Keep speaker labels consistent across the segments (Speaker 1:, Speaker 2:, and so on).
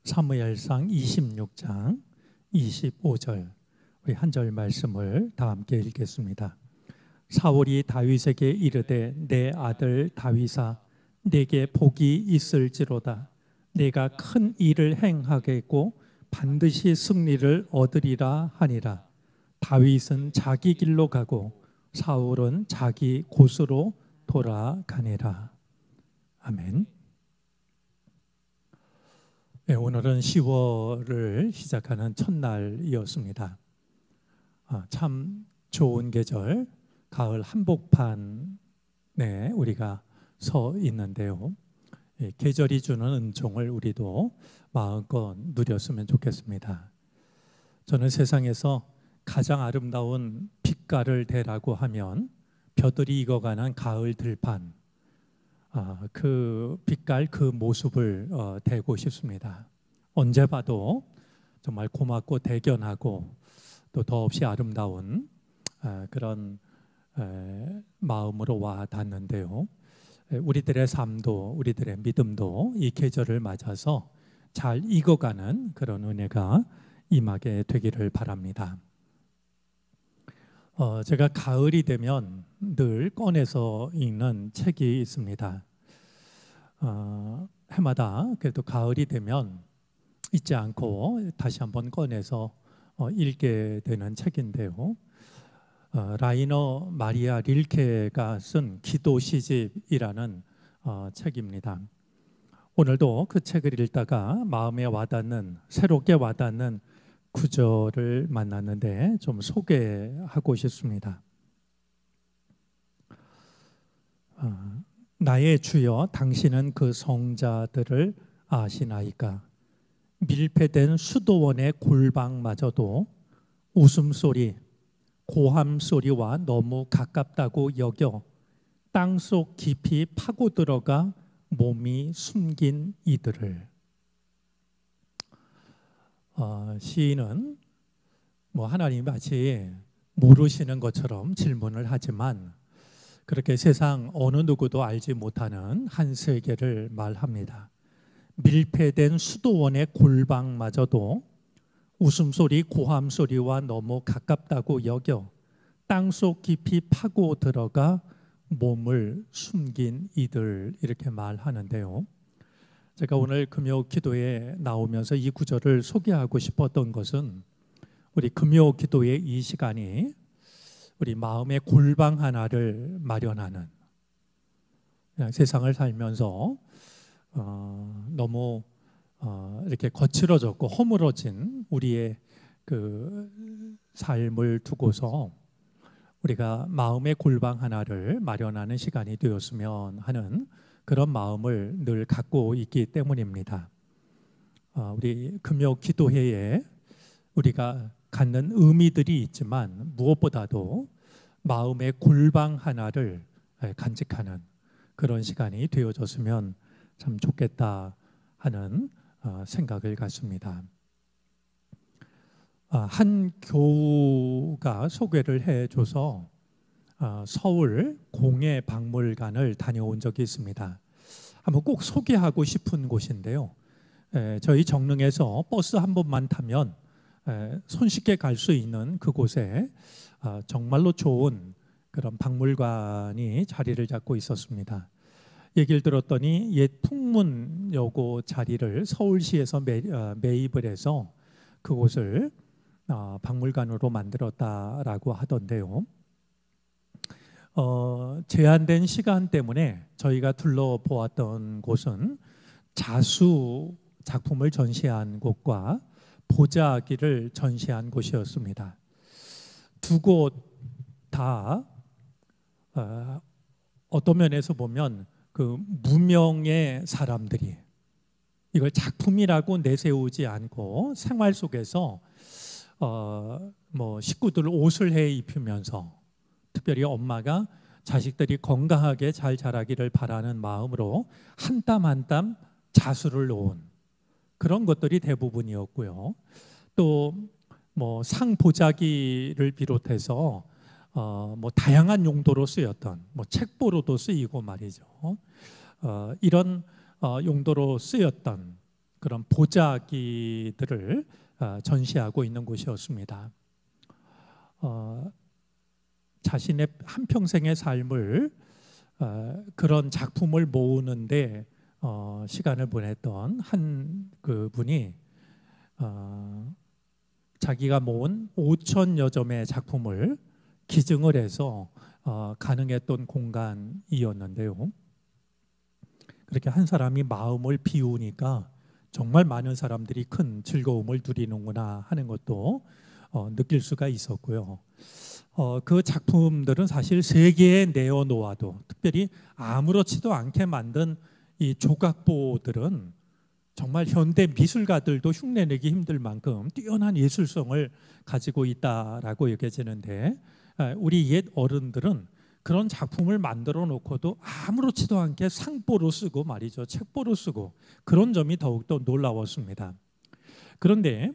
Speaker 1: 사무엘상 26장 25절 우리 한 절 말씀을 다 함께 읽겠습니다. 사울이 다윗에게 이르되 내 아들 다윗아 내게 복이 있을지로다. 내가 큰 일을 행하겠고 반드시 승리를 얻으리라 하니라. 다윗은 자기 길로 가고 사울은 자기 곳으로 돌아가니라. 아멘. 네, 오늘은 10월을 시작하는 첫날이었습니다. 참 좋은 계절, 가을 한복판에 우리가 서 있는데요. 계절이 주는 은총을 우리도 마음껏 누렸으면 좋겠습니다. 저는 세상에서 가장 아름다운 빛깔을 대라고 하면 벼들이 익어가는 가을 들판, 그 빛깔, 그 모습을 대고 싶습니다. 언제 봐도 정말 고맙고 대견하고 또 더없이 아름다운 그런 마음으로 와 닿는데요. 우리들의 삶도 우리들의 믿음도 이 계절을 맞아서 잘 익어가는 그런 은혜가 임하게 되기를 바랍니다. 제가 가을이 되면 늘 꺼내서 읽는 책이 있습니다. 해마다 그래도 가을이 되면 잊지 않고 다시 한번 꺼내서 읽게 되는 책인데요. 라이너 마리아 릴케가 쓴 기도 시집이라는 책입니다. 오늘도 그 책을 읽다가 마음에 와닿는, 새롭게 와닿는 구절을 만났는데 좀 소개하고 싶습니다. 나의 주여, 당신은 그 성자들을 아시나이까? 밀폐된 수도원의 골방마저도 웃음소리, 고함소리와 너무 가깝다고 여겨 땅속 깊이 파고 들어가 몸이 숨긴 이들을. 시인은 하나님이 마치 모르시는 것처럼 질문을 하지만 그렇게 세상 어느 누구도 알지 못하는 한 세계를 말합니다. 밀폐된 수도원의 골방마저도 웃음소리, 고함소리와 너무 가깝다고 여겨 땅속 깊이 파고 들어가 몸을 숨긴 이들, 이렇게 말하는데요. 제가 오늘 금요 기도에 나오면서 이 구절을 소개하고 싶었던 것은 우리 금요 기도의 이 시간이 우리 마음의 골방 하나를 마련하는, 그냥 세상을 살면서 너무 이렇게 거칠어졌고 허물어진 우리의 그 삶을 두고서 우리가 마음의 골방 하나를 마련하는 시간이 되었으면 하는 그런 마음을 늘 갖고 있기 때문입니다. 우리 금요 기도회에 우리가 갖는 의미들이 있지만 무엇보다도 마음의 골방 하나를 간직하는 그런 시간이 되어졌으면 참 좋겠다 하는 생각을 갖습니다. 한 교우가 소개를 해줘서 서울 공예박물관을 다녀온 적이 있습니다. 한번 꼭 소개하고 싶은 곳인데요. 저희 정릉에서 버스 한 번만 타면 손쉽게 갈 수 있는 그곳에 정말로 좋은 그런 박물관이 자리를 잡고 있었습니다. 얘기를 들었더니 옛 풍문여고 자리를 서울시에서 매입을 해서 그곳을 박물관으로 만들었다라고 하던데요. 제한된 시간 때문에 저희가 둘러보았던 곳은 자수 작품을 전시한 곳과 보자기를 전시한 곳이었습니다. 두 곳 다 어떤 면에서 보면 그 무명의 사람들이 이걸 작품이라고 내세우지 않고 생활 속에서 식구들 옷을 해 입히면서 특별히 엄마가 자식들이 건강하게 잘 자라기를 바라는 마음으로 한 땀 한 땀 자수를 놓은 그런 것들이 대부분이었고요. 또 상 보자기를 비롯해서 다양한 용도로 쓰였던 책보로도 쓰이고 말이죠. 이런 용도로 쓰였던 그런 보자기들을 전시하고 있는 곳이었습니다. 자신의 한평생의 삶을 그런 작품을 모으는데 시간을 보냈던 한 그분이 자기가 모은 5천여 점의 작품을 기증을 해서 가능했던 공간이었는데요. 그렇게 한 사람이 마음을 비우니까 정말 많은 사람들이 큰 즐거움을 누리는구나 하는 것도 느낄 수가 있었고요. 그 작품들은 사실 세계에 내어놓아도, 특별히 아무렇지도 않게 만든 이 조각보들은 정말 현대 미술가들도 흉내내기 힘들 만큼 뛰어난 예술성을 가지고 있다라고 여겨지는데, 우리 옛 어른들은 그런 작품을 만들어 놓고도 아무렇지도 않게 상보로 쓰고 말이죠, 책보로 쓰고, 그런 점이 더욱더 놀라웠습니다. 그런데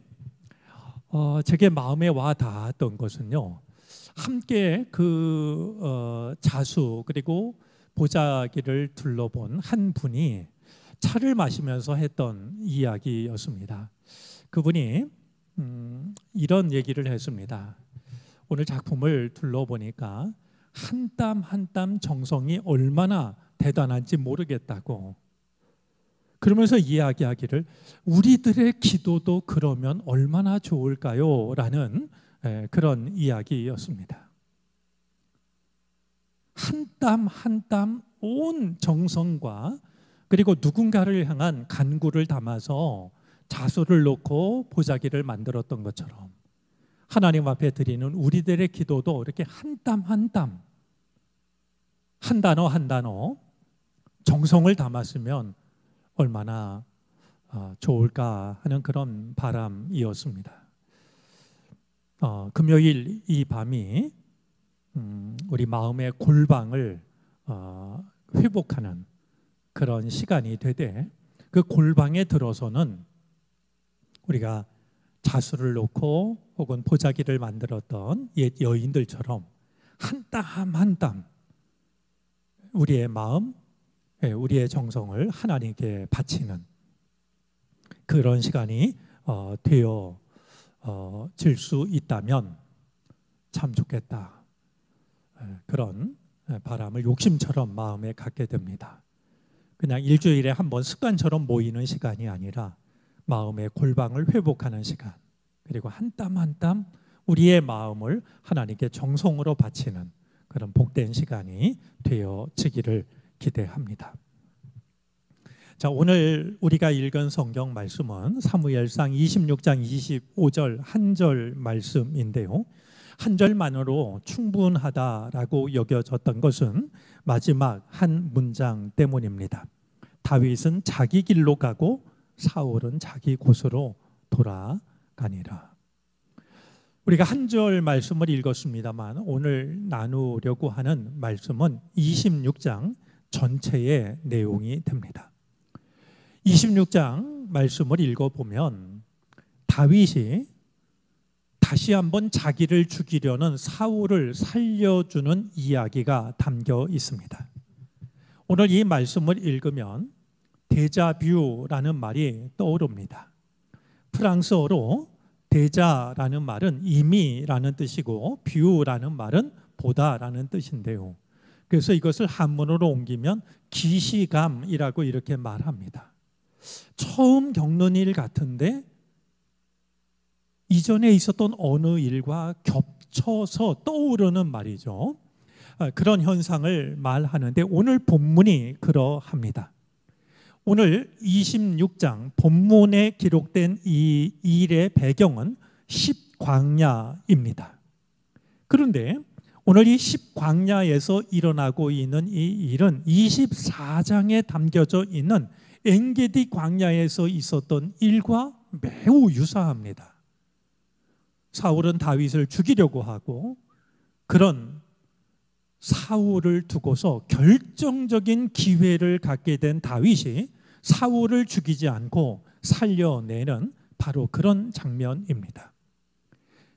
Speaker 1: 제게 마음에 와 닿았던 것은요, 함께 그 자수 그리고 보자기를 둘러본 한 분이 차를 마시면서 했던 이야기였습니다. 그분이 이런 얘기를 했습니다. 오늘 작품을 둘러보니까 한 땀 한 땀 정성이 얼마나 대단한지 모르겠다고, 그러면서 이야기하기를 우리들의 기도도 그러면 얼마나 좋을까요? 라는 그런 이야기였습니다. 한 땀 한 땀 온 정성과 그리고 누군가를 향한 간구를 담아서 자수를 놓고 보자기를 만들었던 것처럼 하나님 앞에 드리는 우리들의 기도도 이렇게 한 땀 한 땀, 한 단어 한 단어 정성을 담았으면 얼마나 좋을까 하는 그런 바람이었습니다. 금요일 이 밤이 우리 마음의 골방을 회복하는 그런 시간이 되되, 그 골방에 들어서는 우리가 자수를 놓고 혹은 보자기를 만들었던 옛 여인들처럼 한 땀 한 땀 우리의 마음, 우리의 정성을 하나님께 바치는 그런 시간이 되어질 수 있다면 참 좋겠다. 그런 바람을 욕심처럼 마음에 갖게 됩니다. 그냥 일주일에 한 번 습관처럼 모이는 시간이 아니라 마음의 골방을 회복하는 시간, 그리고 한 땀 한 땀 우리의 마음을 하나님께 정성으로 바치는 그런 복된 시간이 되어지기를 기대합니다. 자, 오늘 우리가 읽은 성경 말씀은 사무엘상 26장 25절 한 절 말씀인데요. 한 절만으로 충분하다라고 여겨졌던 것은 마지막 한 문장 때문입니다. 다윗은 자기 길로 가고 사울은 자기 곳으로 돌아가니라. 우리가 한 절 말씀을 읽었습니다만 오늘 나누려고 하는 말씀은 26장 전체의 내용이 됩니다. 26장 말씀을 읽어보면 다윗이 다시 한번 자기를 죽이려는 사울을 살려주는 이야기가 담겨 있습니다. 오늘 이 말씀을 읽으면 데자뷰라는 말이 떠오릅니다. 프랑스어로 데자라는 말은 이미라는 뜻이고 뷰라는 말은 보다라는 뜻인데요. 그래서 이것을 한문으로 옮기면 기시감이라고 이렇게 말합니다. 처음 겪는 일 같은데 이전에 있었던 어느 일과 겹쳐서 떠오르는 말이죠. 그런 현상을 말하는데 오늘 본문이 그러합니다. 오늘 26장 본문에 기록된 이 일의 배경은 십광야입니다. 그런데 오늘 이 십광야에서 일어나고 있는 이 일은 24장에 담겨져 있는 엔게디 광야에서 있었던 일과 매우 유사합니다. 사울은 다윗을 죽이려고 하고, 그런 사울을 두고서 결정적인 기회를 갖게 된 다윗이 사울을 죽이지 않고 살려내는 바로 그런 장면입니다.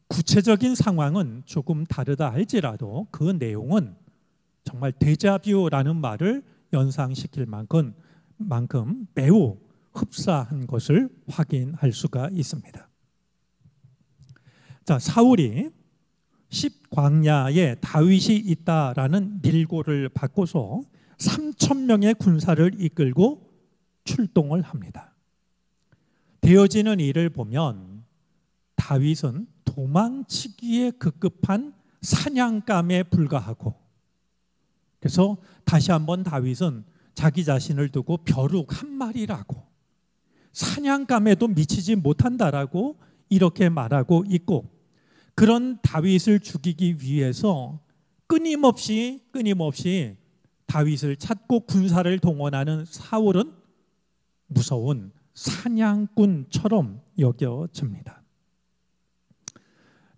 Speaker 1: 구체적인 상황은 조금 다르다 할지라도 그 내용은 정말 데자뷰라는 말을 연상시킬 만큼 매우 흡사한 것을 확인할 수가 있습니다. 자, 사울이 10광야에 다윗이 있다라는 밀고를 받고서 3,000명의 군사를 이끌고 출동을 합니다. 되어지는 일을 보면 다윗은 도망치기에 급급한 사냥감에 불과하고, 그래서 다시 한번 다윗은 자기 자신을 두고 벼룩 한 마리라고, 사냥감에도 미치지 못한다라고 이렇게 말하고 있고, 그런 다윗을 죽이기 위해서 끊임없이 다윗을 찾고 군사를 동원하는 사울은 무서운 사냥꾼처럼 여겨집니다.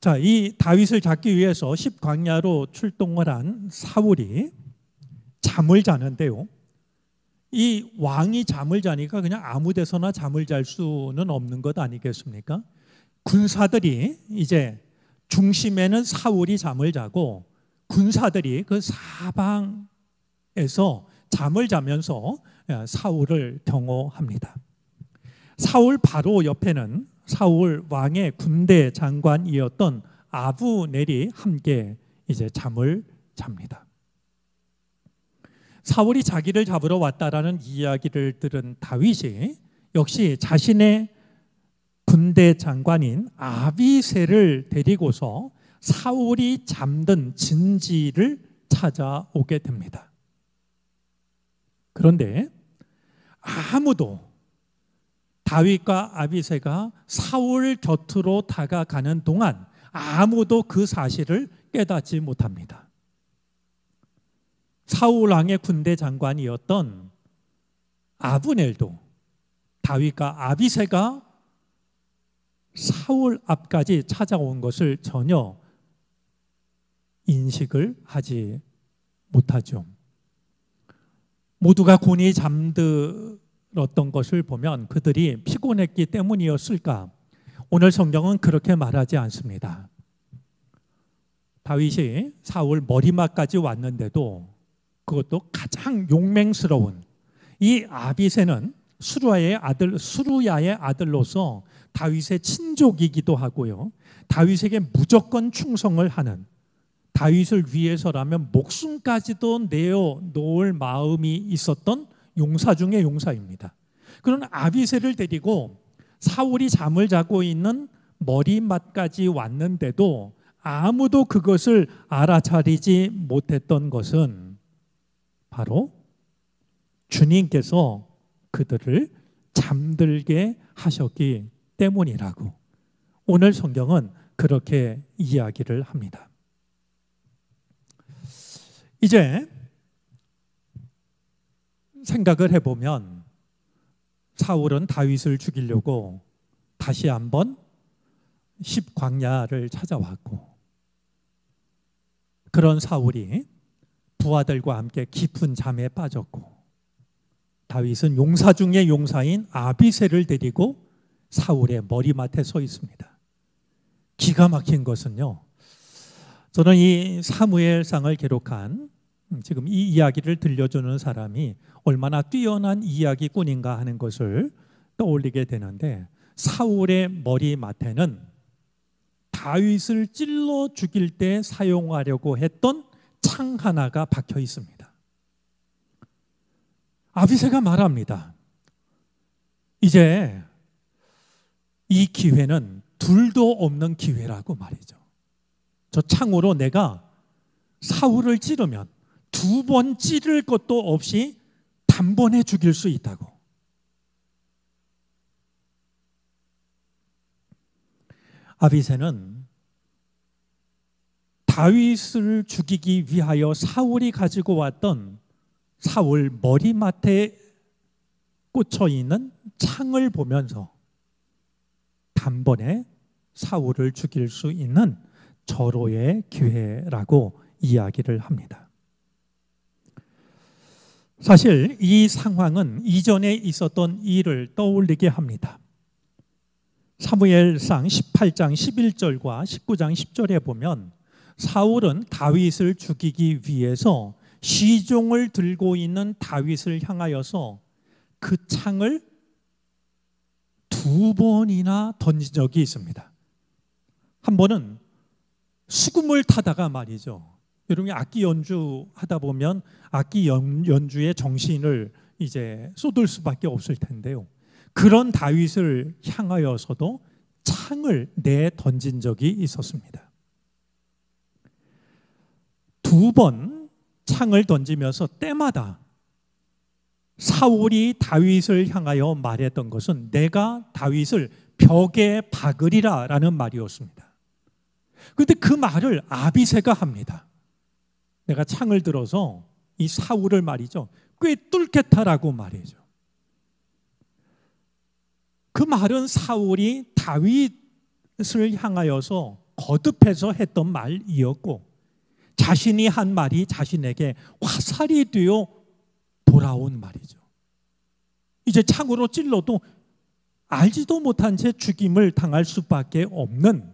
Speaker 1: 자, 이 다윗을 잡기 위해서 10광야로 출동을 한 사울이 잠을 자는데요. 이 왕이 잠을 자니까 그냥 아무 데서나 잠을 잘 수는 없는 것 아니겠습니까? 군사들이 이제 중심에는 사울이 잠을 자고 군사들이 그 사방에서 잠을 자면서 사울을 경호합니다. 사울 바로 옆에는 사울 왕의 군대 장관이었던 아브넬이 함께 이제 잠을 잡니다. 사울이 자기를 잡으러 왔다라는 이야기를 들은 다윗이 역시 자신의 군대 장관인 아비새를 데리고서 사울이 잠든 진지를 찾아오게 됩니다. 그런데 아무도 다윗과 아비새가 사울 곁으로 다가가는 동안 아무도 그 사실을 깨닫지 못합니다. 사울 왕의 군대 장관이었던 아브넬도 다윗과 아비새가 사울 앞까지 찾아온 것을 전혀 인식을 하지 못하죠. 모두가 곤히 잠들었던 것을 보면 그들이 피곤했기 때문이었을까? 오늘 성경은 그렇게 말하지 않습니다. 다윗이 사울 머리맡까지 왔는데도, 그것도 가장 용맹스러운 이 아비새는 수루야의 아들로서 다윗의 친족이기도 하고요, 다윗에게 무조건 충성을 하는, 다윗을 위해서라면 목숨까지도 내어놓을 마음이 있었던 용사 중의 용사입니다. 그런 아비새를 데리고 사울이 잠을 자고 있는 머리맡까지 왔는데도 아무도 그것을 알아차리지 못했던 것은 바로 주님께서 그들을 잠들게 하셨기 때문이라고 오늘 성경은 그렇게 이야기를 합니다. 이제 생각을 해보면 사울은 다윗을 죽이려고 다시 한번 10광야를 찾아왔고, 그런 사울이 부하들과 함께 깊은 잠에 빠졌고, 다윗은 용사 중의 용사인 아비새를 데리고 사울의 머리맡에 서 있습니다. 기가 막힌 것은요, 저는 이 사무엘상을 기록한 지금 이 이야기를 들려주는 사람이 얼마나 뛰어난 이야기꾼인가 하는 것을 떠올리게 되는데, 사울의 머리맡에는 다윗을 찔러 죽일 때 사용하려고 했던 창 하나가 박혀 있습니다. 아비새가 말합니다. 이제 이 기회는 둘도 없는 기회라고 말이죠. 저 창으로 내가 사울을 찌르면 2번 찌를 것도 없이 단번에 죽일 수 있다고. 아비새는 다윗을 죽이기 위하여 사울이 가지고 왔던 사울 머리맡에 꽂혀 있는 창을 보면서 단번에 사울을 죽일 수 있는 절호의 기회라고 이야기를 합니다. 사실 이 상황은 이전에 있었던 일을 떠올리게 합니다. 사무엘상 18장 11절과 19장 10절에 보면 사울은 다윗을 죽이기 위해서 시종을 들고 있는 다윗을 향하여서 그 창을 두 번이나 던진 적이 있습니다. 한 번은 수금을 타다가 말이죠. 여러분이 악기 연주하다 보면 악기 연주에 정신을 이제 쏟을 수밖에 없을 텐데요. 그런 다윗을 향하여서도 창을 내 던진 적이 있었습니다. 두 번 창을 던지면서 때마다 사울이 다윗을 향하여 말했던 것은 내가 다윗을 벽에 박으리라 라는 말이었습니다. 그런데 그 말을 아비새가 합니다. 내가 창을 들어서 이 사울을 말이죠, 꿰뚫겠다라고 말이죠. 그 말은 사울이 다윗을 향하여서 거듭해서 했던 말이었고, 자신이 한 말이 자신에게 화살이 되어 돌아온 말이죠. 이제 창으로 찔러도 알지도 못한 채 죽임을 당할 수밖에 없는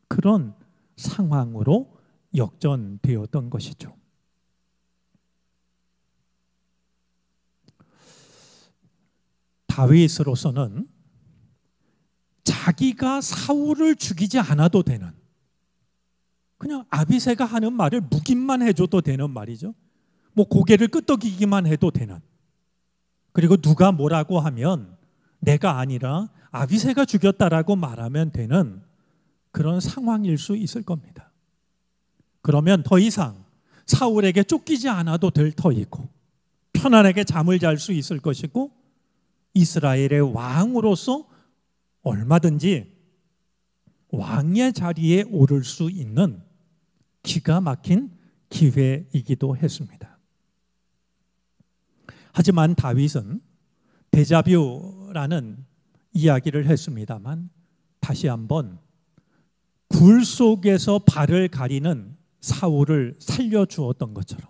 Speaker 1: 그런 상황으로 역전되었던 것이죠. 다윗으로서는 자기가 사울을 죽이지 않아도 되는, 그냥 아비새가 하는 말을 묵인만 해줘도 되는 말이죠. 뭐 고개를 끄덕이기만 해도 되는, 그리고 누가 뭐라고 하면 내가 아니라 아비새가 죽였다라고 말하면 되는 그런 상황일 수 있을 겁니다. 그러면 더 이상 사울에게 쫓기지 않아도 될 터이고 편안하게 잠을 잘 수 있을 것이고 이스라엘의 왕으로서 얼마든지 왕의 자리에 오를 수 있는 기가 막힌 기회이기도 했습니다. 하지만 다윗은 데자뷰라는 이야기를 했습니다만 다시 한번 굴 속에서 발을 가리는 사울을 살려주었던 것처럼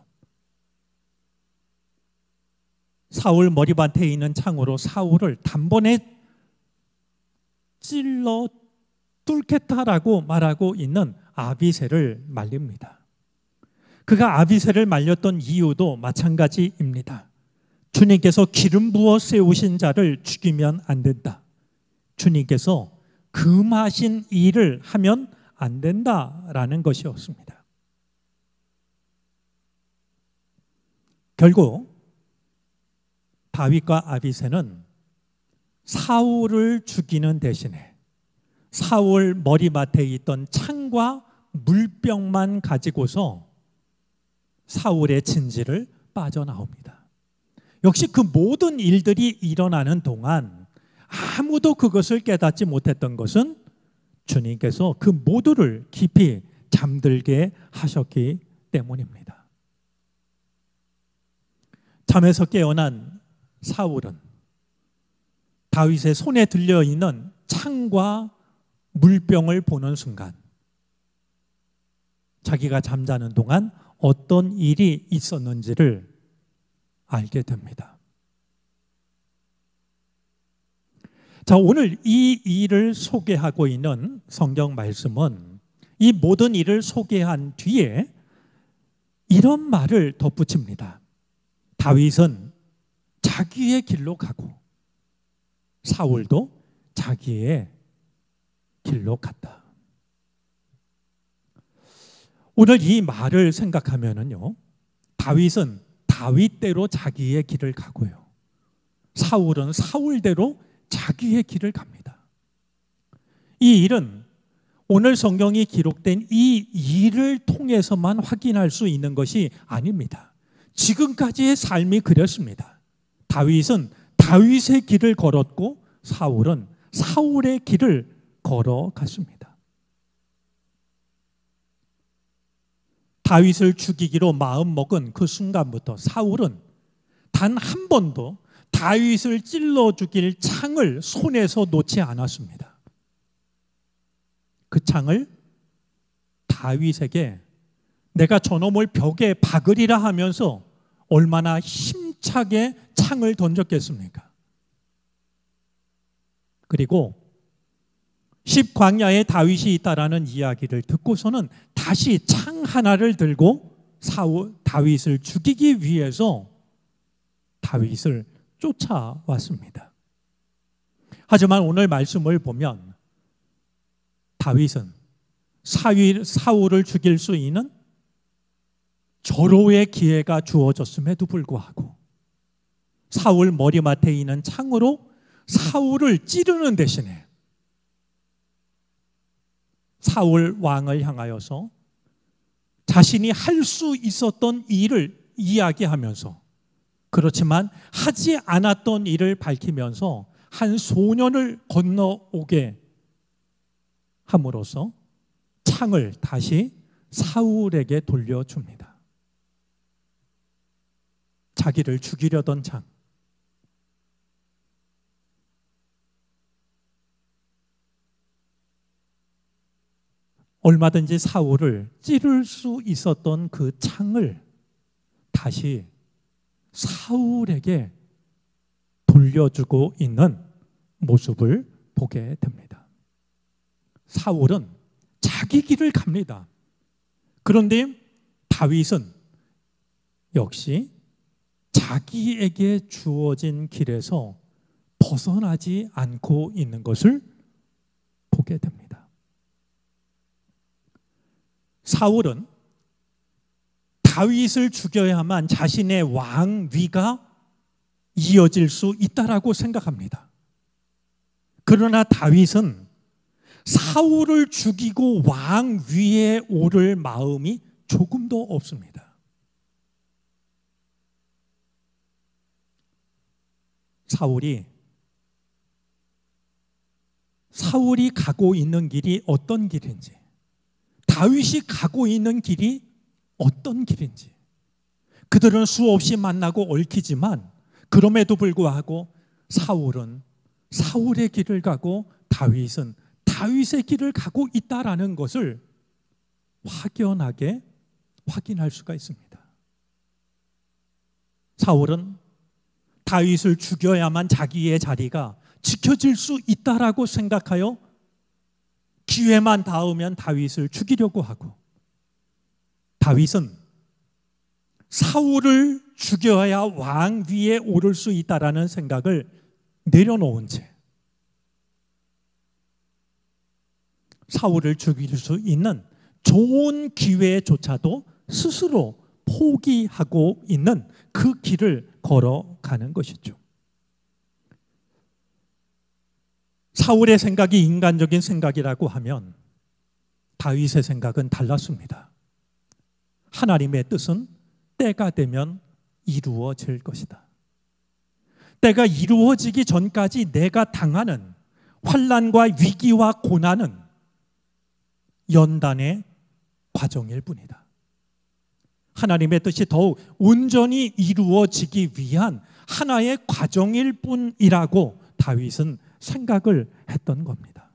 Speaker 1: 사울 머리밭에 있는 창으로 사울을 단번에 찔러 뚫겠다라고 말하고 있는 아비새를 말립니다. 그가 아비새를 말렸던 이유도 마찬가지입니다. 주님께서 기름 부어 세우신 자를 죽이면 안 된다. 주님께서 금하신 일을 하면 안 된다라는 것이었습니다. 결국 다윗과 아비새는 사울을 죽이는 대신에 사울 머리맡에 있던 창과 물병만 가지고서 사울의 진지를 빠져나옵니다. 역시 그 모든 일들이 일어나는 동안 아무도 그것을 깨닫지 못했던 것은 주님께서 그 모두를 깊이 잠들게 하셨기 때문입니다. 잠에서 깨어난 사울은 다윗의 손에 들려있는 창과 물병을 보는 순간 자기가 잠자는 동안 어떤 일이 있었는지를 알게 됩니다. 자, 오늘 이 일을 소개하고 있는 성경 말씀은 이 모든 일을 소개한 뒤에 이런 말을 덧붙입니다. 다윗은 자기의 길로 가고 사울도 자기의 길로 갔다. 오늘 이 말을 생각하면은요, 다윗은 다윗대로 자기의 길을 가고요, 사울은 사울대로 자기의 길을 갑니다. 이 일은 오늘 성경이 기록된 이 일을 통해서만 확인할 수 있는 것이 아닙니다. 지금까지의 삶이 그랬습니다. 다윗은 다윗의 길을 걸었고 사울은 사울의 길을 걸어갔습니다. 다윗을 죽이기로 마음먹은 그 순간부터 사울은 단 한 번도 다윗을 찔러 죽일 창을 손에서 놓지 않았습니다. 그 창을 다윗에게 내가 저놈을 벽에 박으리라 하면서 얼마나 힘차게 창을 던졌겠습니까? 그리고 십광야에 다윗이 있다라는 이야기를 듣고서는 다시 창 하나를 들고 다윗을 죽이기 위해서 다윗을 쫓아왔습니다. 하지만 오늘 말씀을 보면 다윗은 사울을 죽일 수 있는 절호의 기회가 주어졌음에도 불구하고 사울 머리맡에 있는 창으로 사울을 찌르는 대신에 사울 왕을 향하여서 자신이 할 수 있었던 일을 이야기하면서, 그렇지만 하지 않았던 일을 밝히면서 한 소년을 건너오게 함으로써 창을 다시 사울에게 돌려줍니다. 자기를 죽이려던 창. 얼마든지 사울을 찌를 수 있었던 그 창을 다시 사울에게 돌려주고 있는 모습을 보게 됩니다. 사울은 자기 길을 갑니다. 그런데 다윗은 역시 자기에게 주어진 길에서 벗어나지 않고 있는 것을 보게 됩니다. 사울은 다윗을 죽여야만 자신의 왕위가 이어질 수 있다라고 생각합니다. 그러나 다윗은 사울을 죽이고 왕위에 오를 마음이 조금도 없습니다. 사울이 가고 있는 길이 어떤 길인지, 다윗이 가고 있는 길이 어떤 길인지, 그들은 수없이 만나고 얽히지만 그럼에도 불구하고 사울은 사울의 길을 가고 다윗은 다윗의 길을 가고 있다라는 것을 확연하게 확인할 수가 있습니다. 사울은 다윗을 죽여야만 자기의 자리가 지켜질 수 있다라고 생각하여 기회만 닿으면 다윗을 죽이려고 하고, 다윗은 사울을 죽여야 왕위에 오를 수 있다라는 생각을 내려놓은 채 사울을 죽일 수 있는 좋은 기회조차도 스스로 포기하고 있는 그 길을 걸어가는 것이죠. 사울의 생각이 인간적인 생각이라고 하면 다윗의 생각은 달랐습니다. 하나님의 뜻은 때가 되면 이루어질 것이다. 때가 이루어지기 전까지 내가 당하는 환난과 위기와 고난은 연단의 과정일 뿐이다. 하나님의 뜻이 더욱 온전히 이루어지기 위한 하나의 과정일 뿐이라고 다윗은 생각을 했던 겁니다.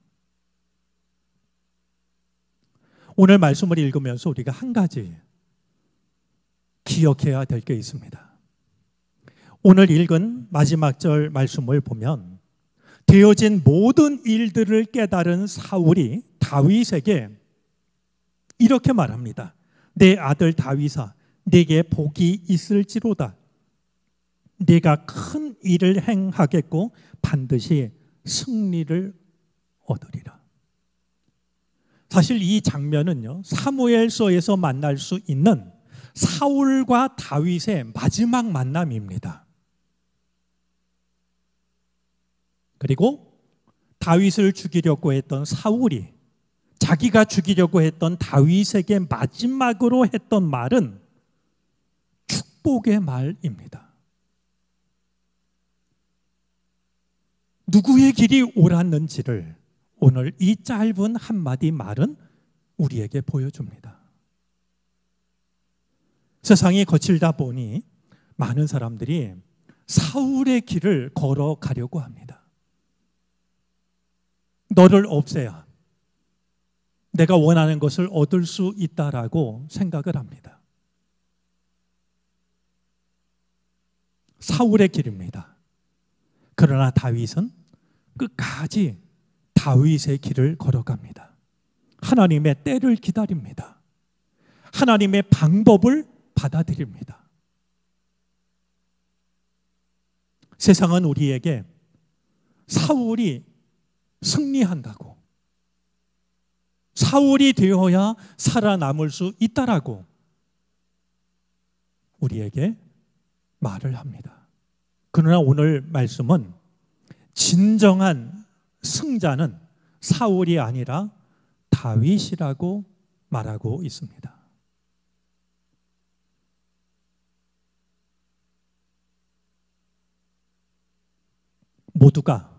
Speaker 1: 오늘 말씀을 읽으면서 우리가 한 가지 기억해야 될 게 있습니다. 오늘 읽은 마지막 절 말씀을 보면 되어진 모든 일들을 깨달은 사울이 다윗에게 이렇게 말합니다. 내 아들 다윗아, 네게 복이 있을지로다. 네가 큰 일을 행하겠고 반드시 승리를 얻으리라. 사실 이 장면은요, 사무엘서에서 만날 수 있는 사울과 다윗의 마지막 만남입니다. 그리고 다윗을 죽이려고 했던 사울이 자기가 죽이려고 했던 다윗에게 마지막으로 했던 말은 축복의 말입니다. 누구의 길이 옳았는지를 오늘 이 짧은 한마디 말은 우리에게 보여줍니다. 세상이 거칠다 보니 많은 사람들이 사울의 길을 걸어가려고 합니다. 너를 없애야 내가 원하는 것을 얻을 수 있다라고 생각을 합니다. 사울의 길입니다. 그러나 다윗은 끝까지 다윗의 길을 걸어갑니다. 하나님의 때를 기다립니다. 하나님의 방법을 받아들입니다. 세상은 우리에게 사울이 승리한다고, 사울이 되어야 살아남을 수 있다라고 우리에게 말을 합니다. 그러나 오늘 말씀은 진정한 승자는 사울이 아니라 다윗이라고 말하고 있습니다. 모두가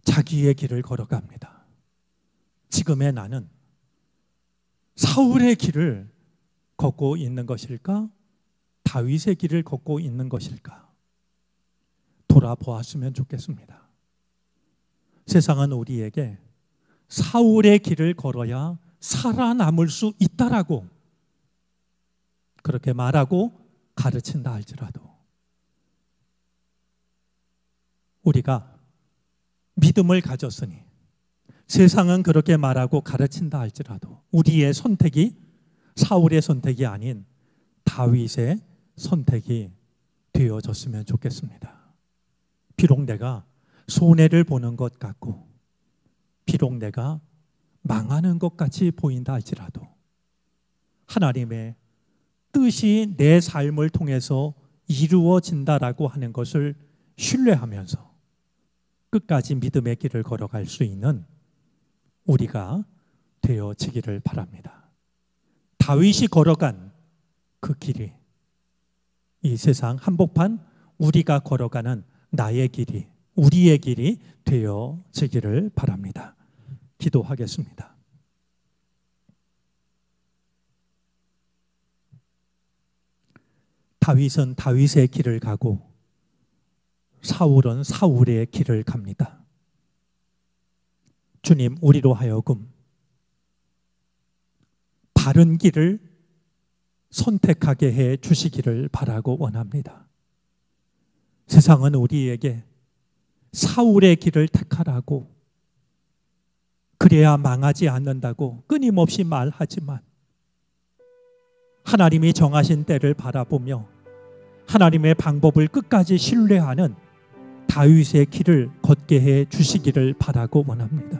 Speaker 1: 자기의 길을 걸어갑니다. 지금의 나는 사울의 길을 걷고 있는 것일까? 다윗의 길을 걷고 있는 것일까? 돌아보았으면 좋겠습니다. 세상은 우리에게 사울의 길을 걸어야 살아남을 수 있다라고 그렇게 말하고 가르친다 할지라도 우리가 믿음을 가졌으니 세상은 그렇게 말하고 가르친다 할지라도 우리의 선택이 사울의 선택이 아닌 다윗의 선택이 되어졌으면 좋겠습니다. 비록 내가 손해를 보는 것 같고 비록 내가 망하는 것 같이 보인다 할지라도 하나님의 뜻이 내 삶을 통해서 이루어진다라고 하는 것을 신뢰하면서 끝까지 믿음의 길을 걸어갈 수 있는 우리가 되어지기를 바랍니다. 다윗이 걸어간 그 길이 이 세상 한복판 우리가 걸어가는 나의 길이, 우리의 길이 되어지기를 바랍니다. 기도하겠습니다. 다윗은 다윗의 길을 가고 사울은 사울의 길을 갑니다. 주님, 우리로 하여금 바른 길을 선택하게 해 주시기를 바라고 원합니다. 세상은 우리에게 사울의 길을 택하라고 그래야 망하지 않는다고 끊임없이 말하지만 하나님이 정하신 때를 바라보며 하나님의 방법을 끝까지 신뢰하는 다윗의 길을 걷게 해 주시기를 바라고 원합니다.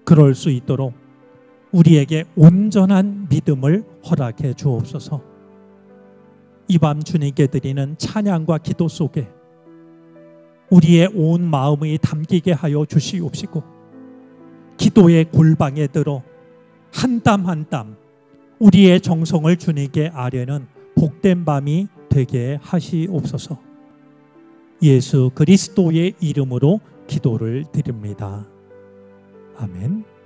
Speaker 1: 그럴 수 있도록 우리에게 온전한 믿음을 허락해 주옵소서. 이 밤 주님께 드리는 찬양과 기도 속에 우리의 온 마음이 담기게 하여 주시옵시고 기도의 골방에 들어 한 땀 한 땀 우리의 정성을 주님께 아뢰는 복된 밤이 되게 하시옵소서. 예수 그리스도의 이름으로 기도를 드립니다. 아멘.